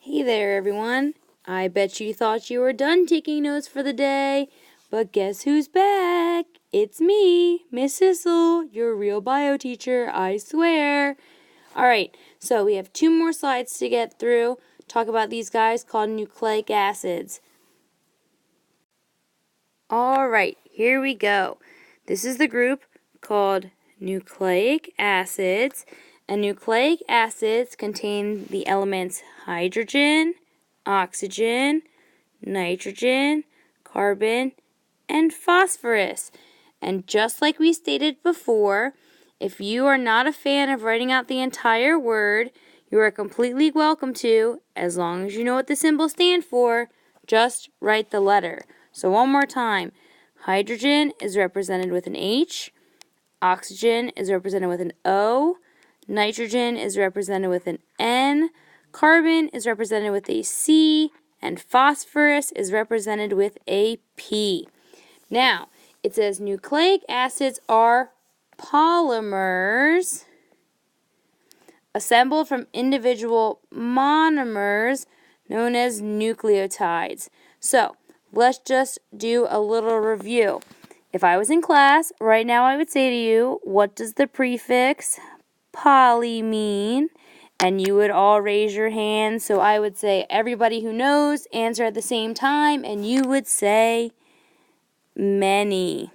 Hey there, everyone. I bet you thought you were done taking notes for the day, but guess who's back? It's me, Miss Sissel, your real bio teacher, I swear. Alright, so we have 2 more slides to get through. Talk about these guys called nucleic acids. Alright, here we go. This is the group called nucleic acids. And nucleic acids contain the elements hydrogen, oxygen, nitrogen, carbon, and phosphorus. And just like we stated before, if you are not a fan of writing out the entire word, you are completely welcome to, as long as you know what the symbols stand for, just write the letter. So one more time, hydrogen is represented with an H, oxygen is represented with an O, nitrogen is represented with an N, carbon is represented with a C, and phosphorus is represented with a P. Now, it says nucleic acids are polymers assembled from individual monomers known as nucleotides. So, let's just do a little review. If I was in class, right now I would say to you, what does the prefix poly mean? And you would all raise your hand. So I would say, everybody who knows, answer at the same time, and you would say many.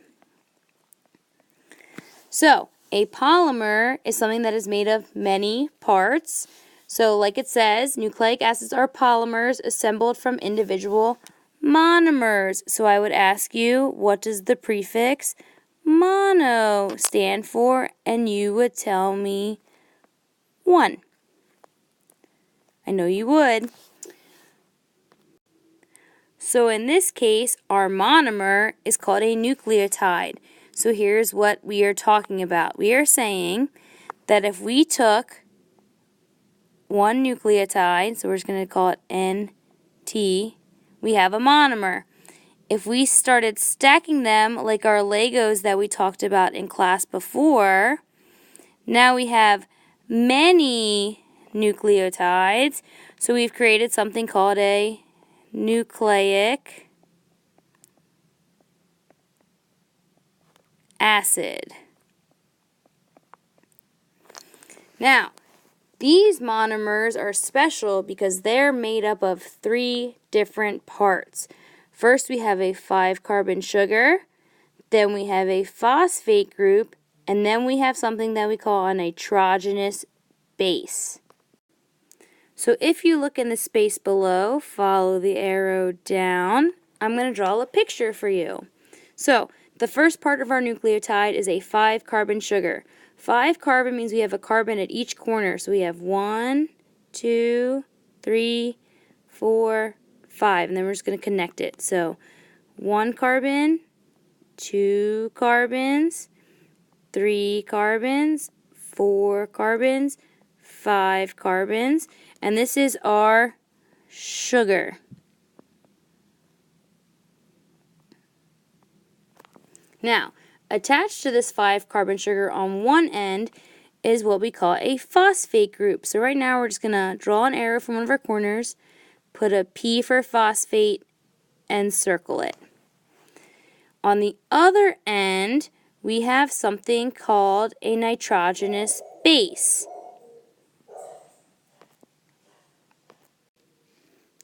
So, a polymer is something that is made of many parts. So, like it says, nucleic acids are polymers assembled from individual monomers. So I would ask you, what does the prefix mono stand for? And you would tell me 1. I know you would. So in this case, our monomer is called a nucleotide. So here's what we are talking about. We are saying that if we took one nucleotide, so we're just going to call it NT, we have a monomer. If we started stacking them like our Legos that we talked about in class before, now we have many nucleotides. So we've created something called a nucleic acid. Now, these monomers are special because they're made up of 3 different parts. First, we have a 5-carbon sugar, then we have a phosphate group, and then we have something that we call a nitrogenous base. So if you look in the space below, follow the arrow down, I'm going to draw a picture for you. So, the first part of our nucleotide is a 5-carbon sugar. 5 carbon means we have a carbon at each corner. So we have 1, 2, 3, 4, 5. And then we're just going to connect it. So 1 carbon, 2 carbons, 3 carbons, 4 carbons, 5 carbons. And this is our sugar. Now, attached to this 5-carbon sugar on one end is what we call a phosphate group. So right now we're just going to draw an arrow from one of our corners, put a P for phosphate, and circle it. On the other end, we have something called a nitrogenous base.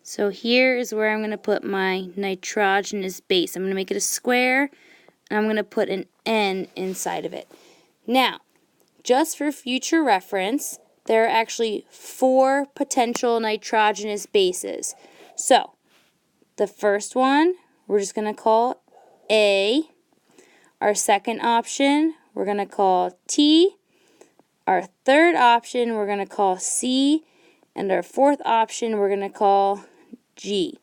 So here is where I'm going to put my nitrogenous base. I'm going to make it a square, and I'm going to put an N inside of it. Now, just for future reference, there are actually 4 potential nitrogenous bases. So, the first one, we're just going to call A. Our second option, we're going to call T. Our third option, we're going to call C. And our fourth option, we're going to call G.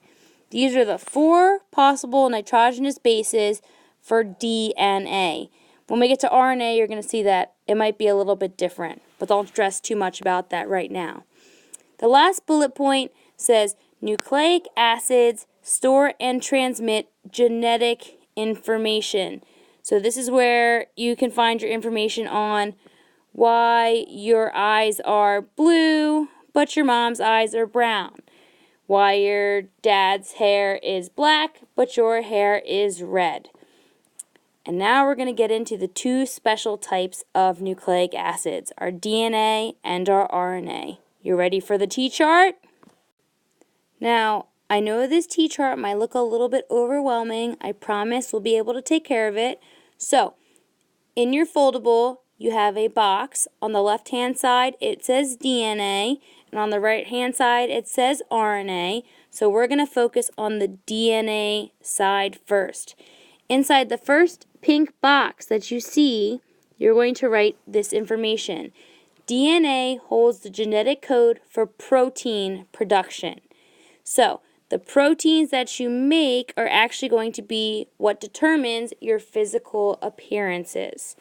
These are the 4 possible nitrogenous bases for DNA. When we get to RNA, you're going to see that it might be a little bit different, but don't stress too much about that right now. The last bullet point says nucleic acids store and transmit genetic information. So this is where you can find your information on why your eyes are blue, but your mom's eyes are brown. why your dad's hair is black, but your hair is red. And now we're going to get into the two special types of nucleic acids, our DNA and our RNA. You ready for the T-chart? Now, I know this T-chart might look a little bit overwhelming. I promise we'll be able to take care of it. So, in your foldable, you have a box. On the left-hand side, it says DNA, and on the right-hand side, it says RNA. So we're going to focus on the DNA side first. Inside the first pink box that you see, you're going to write this information. DNA holds the genetic code for protein production. So, the proteins that you make are actually going to be what determines your physical appearances.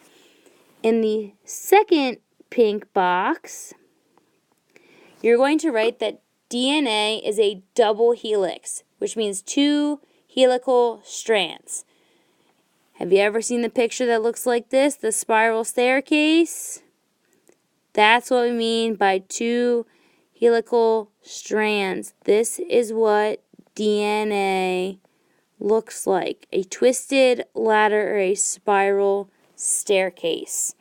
In the second pink box, you're going to write that DNA is a double helix, which means two helical strands. Have you ever seen the picture that looks like this, the spiral staircase? That's what we mean by two helical strands. This is what DNA looks like, a twisted ladder or a spiral staircase.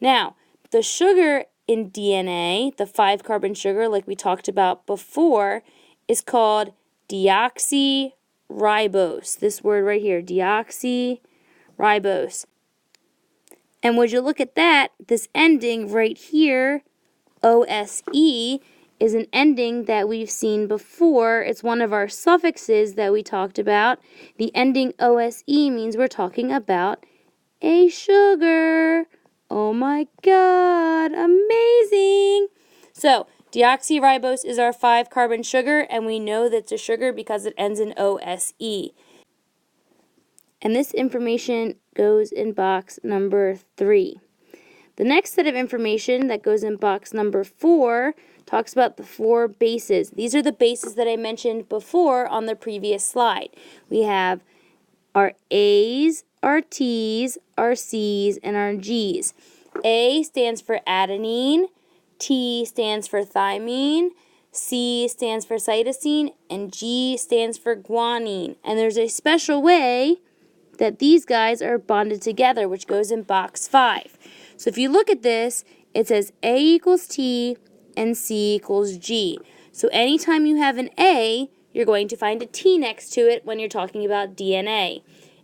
Now, the sugar in DNA, the 5-carbon sugar like we talked about before, is called deoxyribose. This word right here, deoxyribose. And would you look at that, this ending right here, OSE, is an ending that we've seen before. It's one of our suffixes that we talked about. The ending OSE means we're talking about a sugar. Oh my God, amazing! So, deoxyribose is our 5-carbon sugar, and we know that it's a sugar because it ends in OSE. And this information goes in box number 3. The next set of information that goes in box number 4 talks about the 4 bases. These are the bases that I mentioned before on the previous slide. We have our A's, our T's, our C's, and our G's. A stands for adenine, T stands for thymine, C stands for cytosine, and G stands for guanine. And there's a special way that these guys are bonded together, which goes in box 5. So if you look at this, it says A equals T and C equals G. So anytime you have an A, you're going to find a T next to it when you're talking about DNA.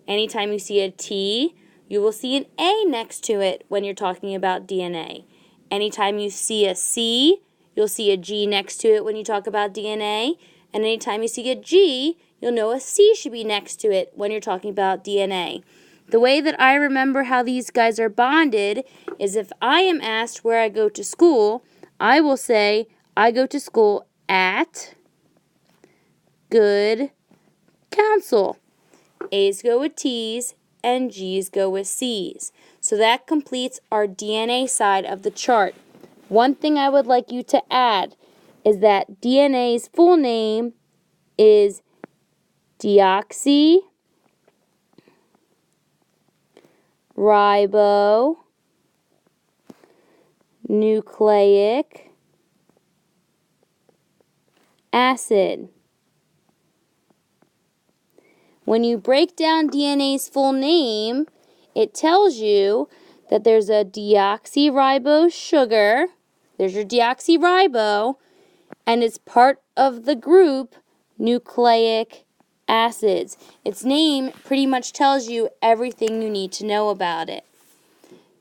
Anytime you see a T, you will see an A next to it when you're talking about DNA. Anytime you see a C, you'll see a G next to it when you talk about DNA. And anytime you see a G, you'll know a C should be next to it when you're talking about DNA. The way that I remember how these guys are bonded is if I am asked where I go to school, I will say I go to school at Good Counsel. A's go with T's and G's go with C's. So that completes our DNA side of the chart. One thing I would like you to add is that DNA's full name is deoxyribonucleic acid. When you break down DNA's full name, it tells you that there's a deoxyribose sugar, there's your deoxyribo, and it's part of the group nucleic acids. Its name pretty much tells you everything you need to know about it.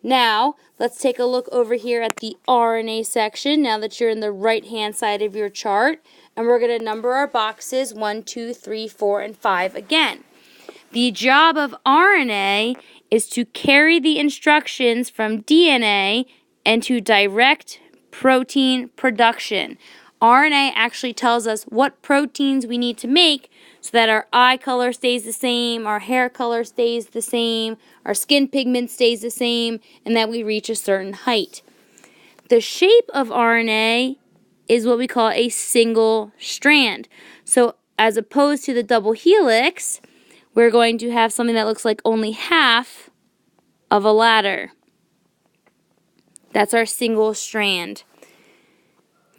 Now, let's take a look over here at the RNA section now that you're in the right-hand side of your chart. And we're going to number our boxes 1, 2, 3, 4, and 5 again. The job of RNA is to carry the instructions from DNA and to direct protein production. RNA actually tells us what proteins we need to make so that our eye color stays the same, our hair color stays the same, our skin pigment stays the same, and that we reach a certain height. The shape of RNA is what we call a single strand. So as opposed to the double helix, we're going to have something that looks like only half of a ladder. That's our single strand.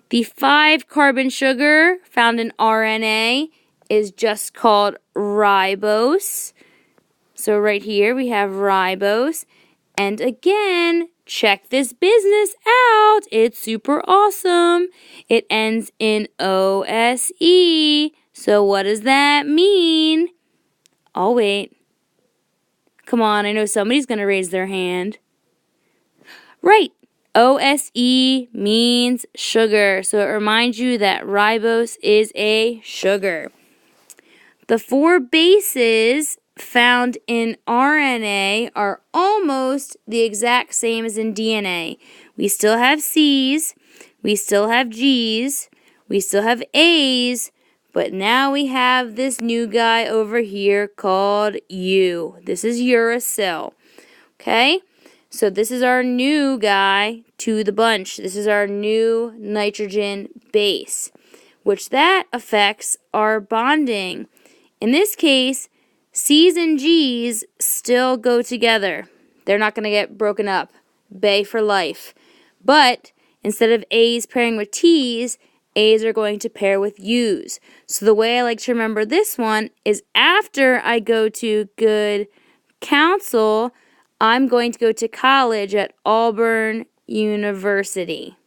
The 5-carbon sugar found in RNA is just called ribose. So right here we have ribose. And again, check this business out. It's super awesome. It ends in OSE. So what does that mean? I'll wait. Come on, I know somebody's going to raise their hand. Right. OSE means sugar. So it reminds you that ribose is a sugar. The 4 bases found in RNA are almost the exact same as in DNA. We still have C's, we still have G's, we still have A's, but now we have this new guy over here called U. This is uracil. Okay? So this is our new guy to the bunch. This is our new nitrogen base, which that affects our bonding. In this case, C's and G's still go together. They're not going to get broken up. Bay for life. But instead of A's pairing with T's, A's are going to pair with U's. So the way I like to remember this one is after I go to good counsel, I'm going to go to college at Auburn University.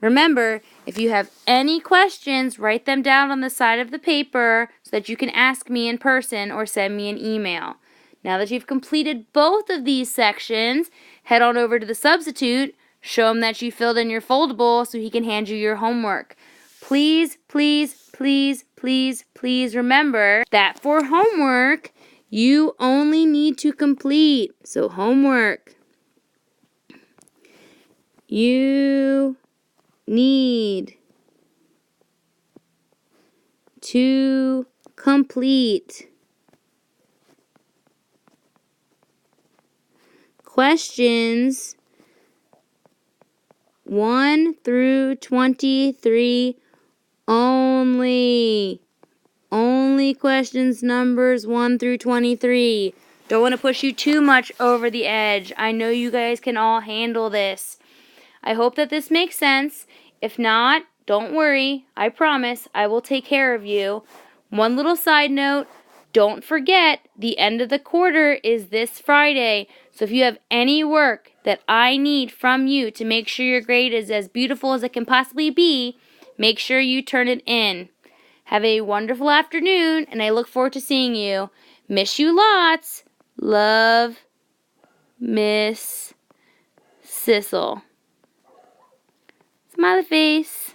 Remember, if you have any questions, write them down on the side of the paper so that you can ask me in person or send me an email. Now that you've completed both of these sections, head on over to the substitute, show him that you filled in your foldable so he can hand you your homework. Please, please, please, please, please remember that for homework, you only need to complete. So homework. You need to complete questions 1 through 23 only. Only questions numbers 1 through 23. Don't want to push you too much over the edge. I know you guys can all handle this. I hope that this makes sense. If not, don't worry. I promise I will take care of you. One little side note, don't forget the end of the quarter is this Friday. So if you have any work that I need from you to make sure your grade is as beautiful as it can possibly be, make sure you turn it in. Have a wonderful afternoon, and I look forward to seeing you. Miss you lots. Love, Miss Sissel. Smiley face.